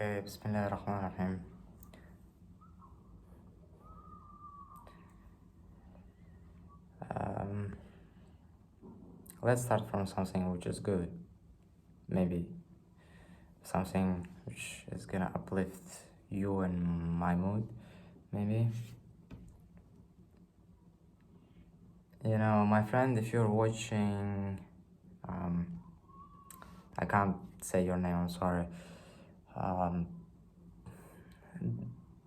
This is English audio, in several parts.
Okay, Bismillahirrahmanirrahim. Um, let's start from something which is good. Maybe something which is gonna uplift you and my mood. Maybe. You know, my friend, if you're watching, I can't say your name, I'm sorry.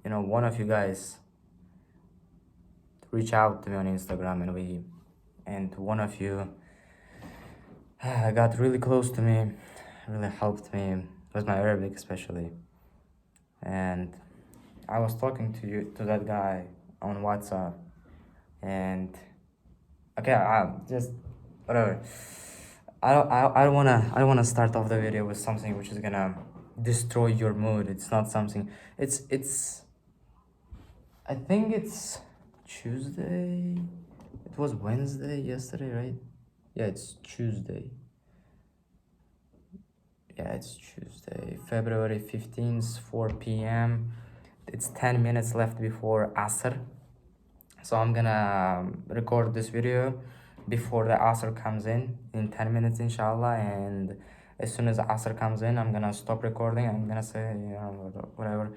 You know, one of you guys reach out to me on Instagram and one of you got really close to me, really helped me with my Arabic especially. And I was talking to that guy on WhatsApp, and okay, I just whatever. I don't wanna start off the video with something which is gonna destroy your mood. It's not something. It's. I think it's Tuesday. It was Wednesday yesterday, right? Yeah, it's Tuesday. Yeah, it's Tuesday, February 15th, 4 p.m. It's 10 minutes left before Asr. So I'm gonna record this video before the Asr comes in 10 minutes, inshallah. And as soon as Asr comes in, I'm gonna stop recording. I'm gonna say, you know, whatever.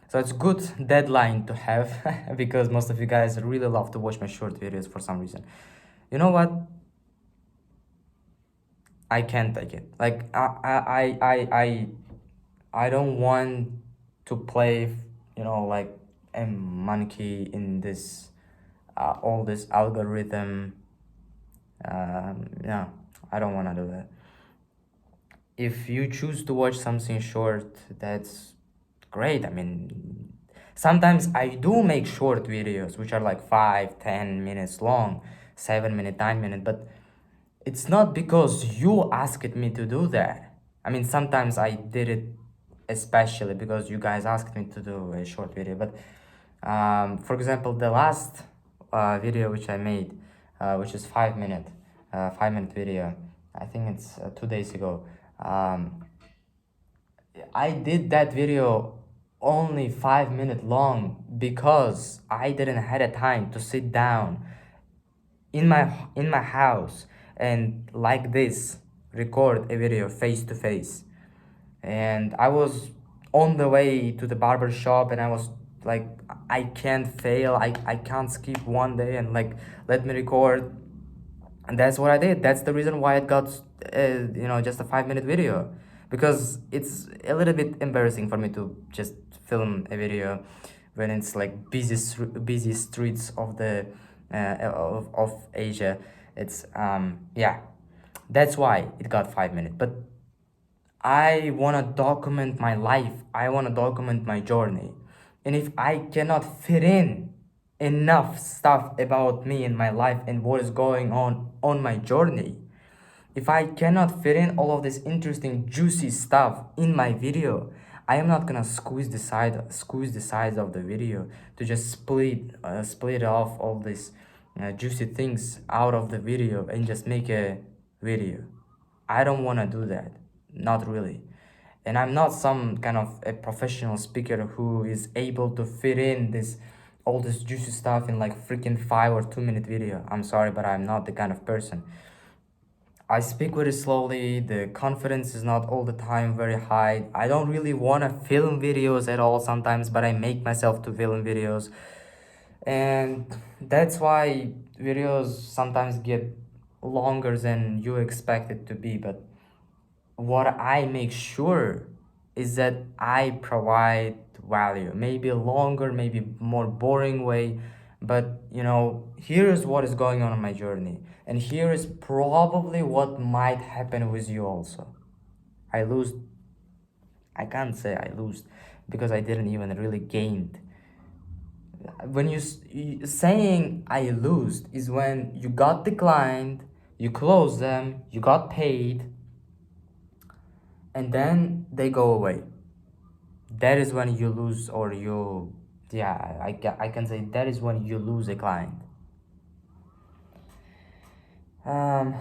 So it's good deadline to have because most of you guys really love to watch my short videos for some reason. You know what? I can't take it. Like I don't want to play, you know, like a monkey in this all this algorithm. Yeah, I don't want to do that. If you choose to watch something short, that's great. I mean, sometimes I do make short videos which are like 5, 10 minutes long, 7 minute, 9 minute, but it's not because you asked me to do that. I mean, sometimes I did it especially because you guys asked me to do a short video. But for example, the last video which I made, which is 5 minute, 5 minute video, I think it's 2 days ago. I did that video only 5 minutes long because I didn't had a time to sit down in my house and like this record a video face to face. And I was on the way to the barber shop and I was like, I can't fail, I can't skip one day and like let me record. And that's what I did. That's the reason why it got you know, just a 5 minute video, because it's a little bit embarrassing for me to just film a video when it's like busy streets of the of Asia. It's yeah, that's why it got 5 minutes. But I want to document my life. I want to document my journey. And if I cannot fit in enough stuff about me and my life and what is going on my journey, if I cannot fit in all of this interesting juicy stuff in my video, I am not gonna squeeze the sides of the video to just split off all these juicy things out of the video and just make a video. I don't want to do that, not really. And I'm not some kind of a professional speaker who is able to fit in this all this juicy stuff in like freaking 5 or 2 minute video. I'm sorry, but I'm not the kind of person. I speak very slowly, the confidence is not all the time very high. I don't really want to film videos at all sometimes, but I make myself to film videos. And that's why videos sometimes get longer than you expect it to be. But what I make sure is that I provide value. Maybe longer, maybe more boring way, but you know, here is what is going on in my journey, and here is probably what might happen with you also. I lose. I can't say I lose because I didn't even really gained. When saying I lose is when you got declined, you close them, you got paid, and then they go away. That is when you lose, or you, yeah, I can say that is when you lose a client. um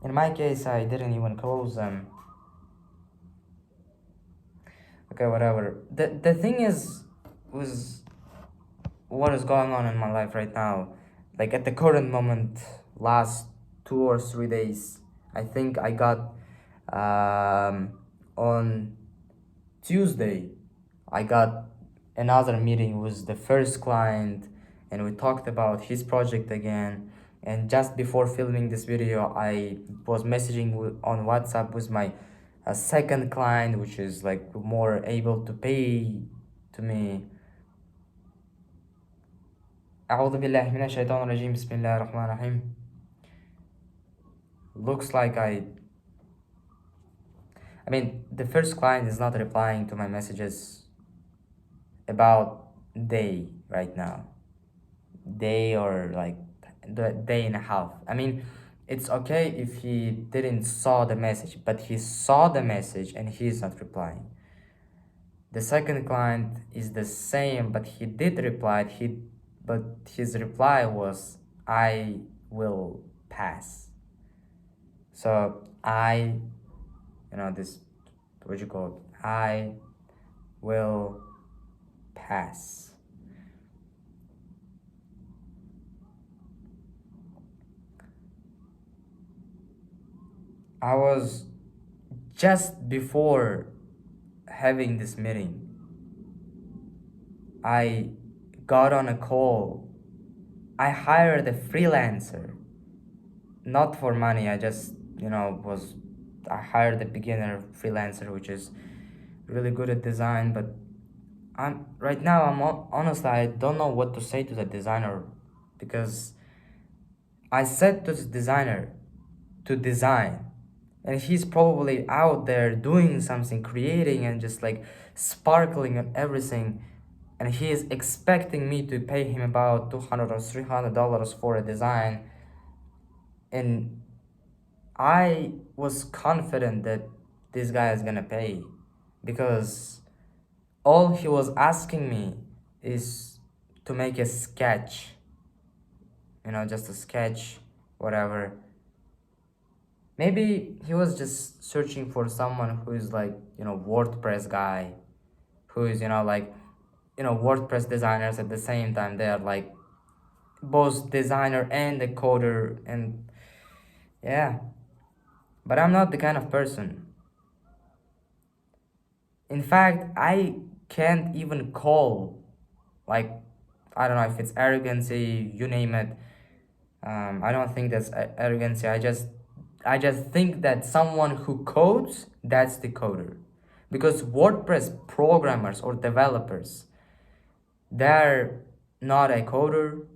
in my case, I didn't even close them. Okay, whatever. The thing is, was what is going on in my life right now. Like at the current moment, last 2 or 3 days, I think I got on Tuesday, I got another meeting with the first client, and we talked about his project again. And just before filming this video, I was messaging on WhatsApp with my second client, which is like more able to pay to me. أعوذ بالله من الشيطان الرجيم بسم الله الرحمن الرحيم. Looks like I mean, the first client is not replying to my messages about day right now. Day or like the day and a half. I mean, it's okay if he didn't saw the message, but he saw the message and he's not replying. The second client is the same, but he did reply. But his reply was, "I will pass." So this, what you call it? I will pass. I was just before having this meeting, I got on a call. I hired a freelancer, not for money. I just, I hired a beginner freelancer, which is really good at design. But right now, honestly, I don't know what to say to the designer, because I said to the designer to design, and he's probably out there doing something, creating, and just like sparkling and everything, and he is expecting me to pay him about $200 or $300 for a design. And I was confident that this guy is gonna pay, because all he was asking me is to make a sketch, just a sketch, whatever. Maybe he was just searching for someone who is like, WordPress guy, who is, WordPress designers at the same time. They are like both designer and a coder, and yeah. But I'm not the kind of person. In fact, I can't even call, like, I don't know if it's arrogancy, you name it. I don't think that's arrogancy. I just think that someone who codes, that's the coder. Because WordPress programmers or developers, they're not a coder.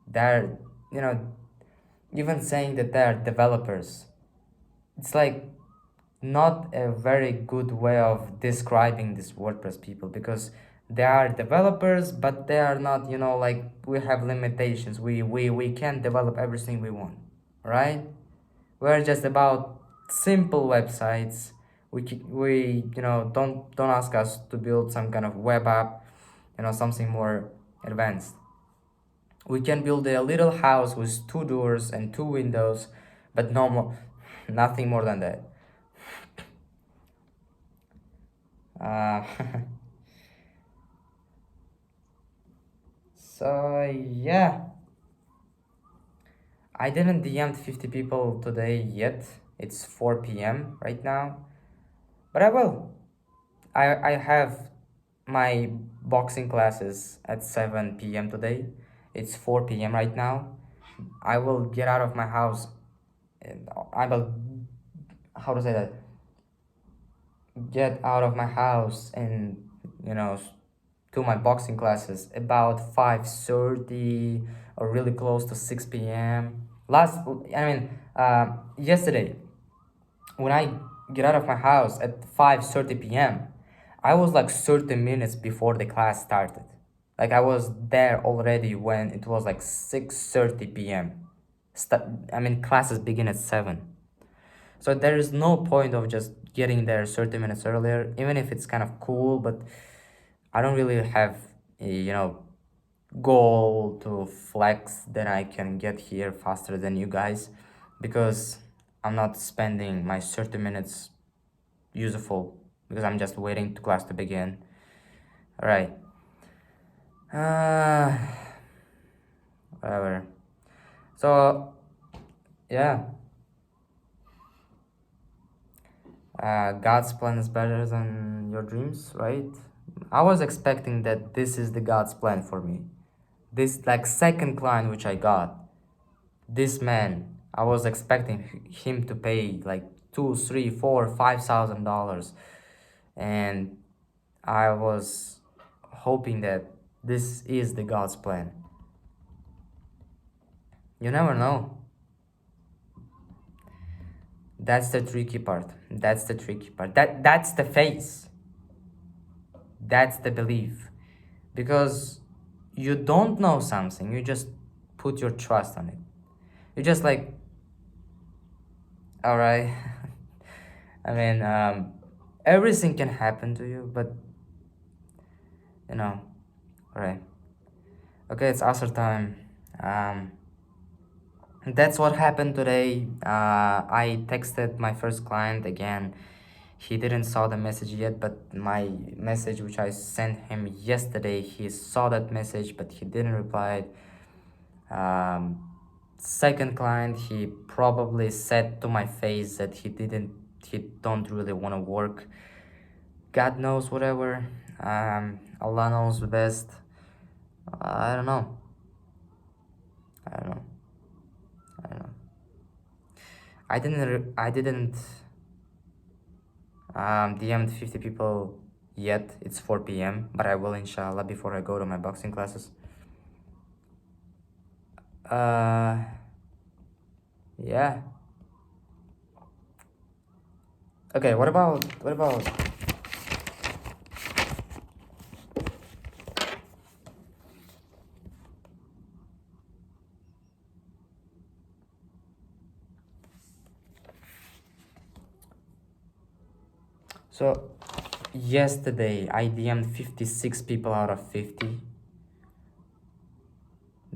They're, even saying that they're developers, it's like not a very good way of describing these WordPress people, because they are developers, but they are not, like, we have limitations. We can't develop everything we want, right? We're just about simple websites. We don't ask us to build some kind of web app, something more advanced. We can build a little house with 2 doors and 2 windows, but no more, nothing more than that. Uh, so yeah, I didn't DM 50 people today yet. It's 4 p.m. right now, but I will. I have my boxing classes at 7 p.m. today. It's 4 p.m. right now. I will get out of my house, and I will, how to say that, get out of my house and, to my boxing classes about 5:30 or really close to 6 p.m. Yesterday, when I get out of my house at 5:30 p.m., I was like 30 minutes before the class started. Like I was there already when it was like 6:30 p.m. Classes begin at 7. So there is no point of just getting there 30 minutes earlier, even if it's kind of cool, but I don't really have a, goal to flex that I can get here faster than you guys, because I'm not spending my 30 minutes useful. because I'm just waiting to class to begin. All right. Uh, Whatever. So yeah, God's plan is better than your dreams, right? I was expecting that this is the God's plan for me. This like second client which I got, this man, I was expecting him to pay like two, three, four, $5,000, and I was hoping that this is the God's plan. You never know. That's the tricky part. That's the tricky part. That's the face. That's the belief. Because you don't know something, you just put your trust on it. You're just like, all right. I mean, everything can happen to you, but you know, all right. Okay, it's Asr time. Um, that's what happened today. I texted my first client again. He didn't saw the message yet, but my message which I sent him yesterday, he saw that message, but he didn't reply. Second client, he probably said to my face that he don't really want to work. God knows, whatever. Allah knows the best. I don't know. I don't know. I don't know. I didn't DM 50 people yet. It's 4 p.m. But I will, inshallah, before I go to my boxing classes. Yeah. Okay, what about so yesterday I DM'd 56 people out of 50,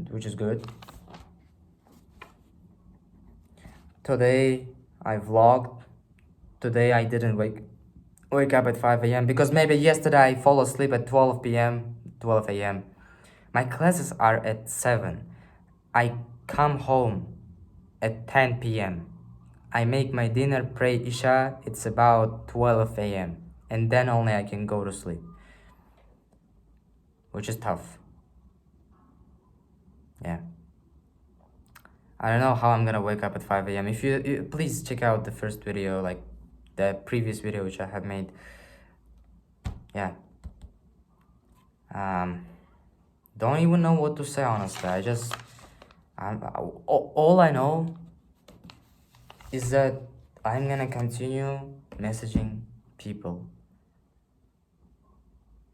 which is good. Today I vlogged. Today I didn't wake up at 5 a.m. because maybe yesterday I fall asleep at 12 p.m. 12 a.m. My classes are at 7. I come home at 10 p.m. I make my dinner, pray Isha, it's about 12 a.m. And then only I can go to sleep, which is tough. Yeah. I don't know how I'm gonna wake up at 5 a.m. If you please check out the first video, like the previous video which I have made. Yeah. Don't even know what to say, honestly. All I know is that I'm gonna continue messaging people.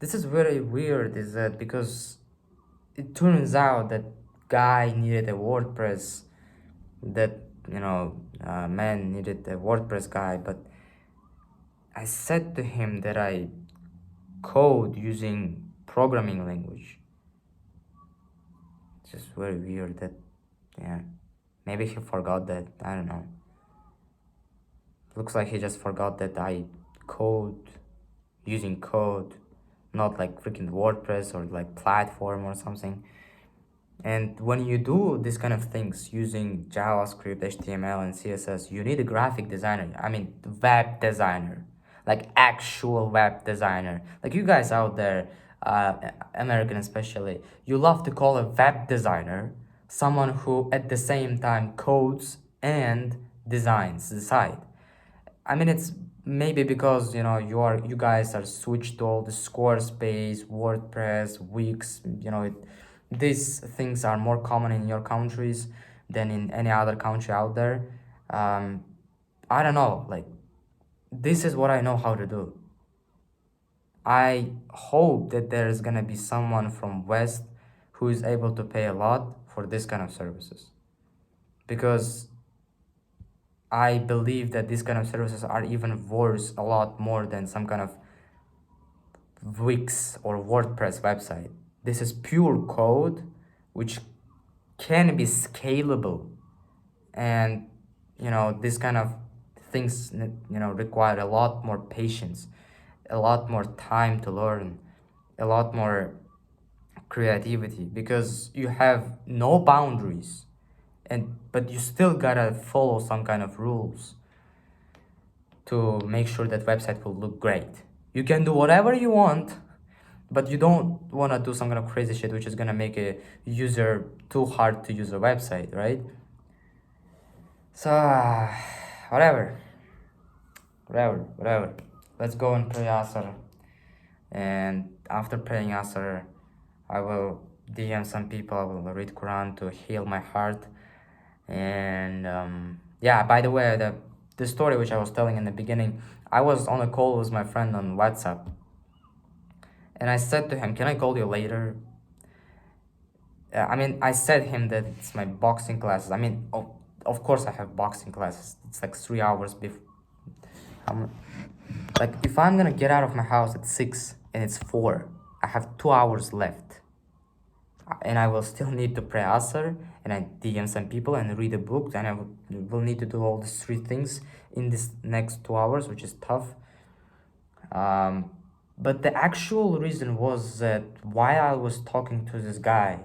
This is very weird, is that because it turns out that guy needed a WordPress, that man needed a WordPress guy, but I said to him that I code using programming language. It's just very weird that, yeah, maybe he forgot that, I don't know. Looks like he just forgot that I code using code, not like freaking WordPress or like platform or something. And when you do this kind of things using JavaScript, HTML, and CSS, you need a graphic designer. I mean, web designer, like actual web designer. Like you guys out there, American especially, you love to call a web designer someone who at the same time codes and designs the site. I mean, it's maybe because you guys are switched to all the Squarespace, WordPress, Wix. These things are more common in your countries than in any other country out there. I don't know. Like, this is what I know how to do. I hope that there is gonna be someone from West who is able to pay a lot for this kind of services, because I believe that these kind of services are even worth a lot more than some kind of Wix or WordPress website. This is pure code which can be scalable, and this kind of things require a lot more patience. a lot more time to learn, a lot more creativity, because you have no boundaries, but you still gotta follow some kind of rules to make sure that website will look great. You can do whatever you want, but you don't want to do some kind of crazy shit which is gonna make a user too hard to use a website, right? So whatever. Let's go and pray Asr, and after praying Asr, I will DM some people, I will read Quran to heal my heart. And yeah, by the way, the story which I was telling in the beginning, I was on a call with my friend on WhatsApp, and I said to him, can I call you later? I said him that it's my boxing classes. Of course I have boxing classes. It's like 3 hours before. Like, if I'm gonna get out of my house at 6 and it's 4, I have 2 hours left. And I will still need to pray Asr, and I DM some people and read a book, and I will need to do all these 3 things in this next 2 hours, which is tough. But the actual reason was that while I was talking to this guy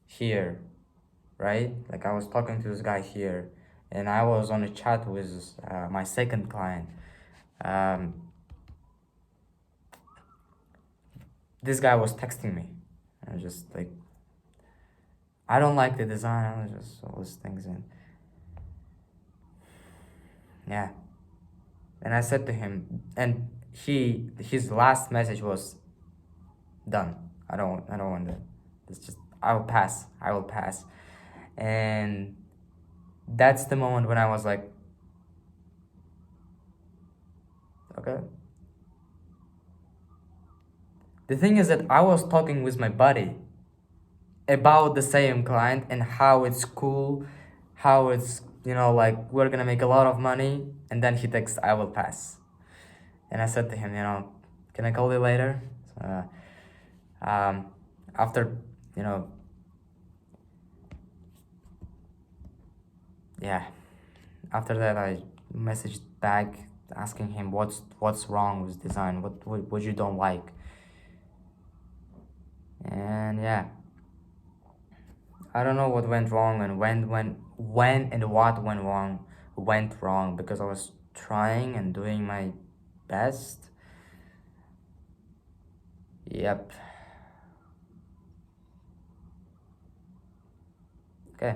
here, right? Like, I was talking to this guy here, and I was on a chat with my second client. This guy was texting me. I was just like, I don't like the design. I was just all these things, and yeah. And I said to him, and his last message was, done. I don't want that. It's just, I will pass. And that's the moment when I was like, okay. The thing is that I was talking with my buddy about the same client and how it's cool, how it's, like, we're gonna make a lot of money. And then he texts, I will pass. And I said to him, can I call you later? After, yeah, after that I messaged back asking him what's wrong with design, what you don't like. And yeah, I don't know what went wrong, and when and what went wrong, because I was trying and doing my best. Yep. Okay.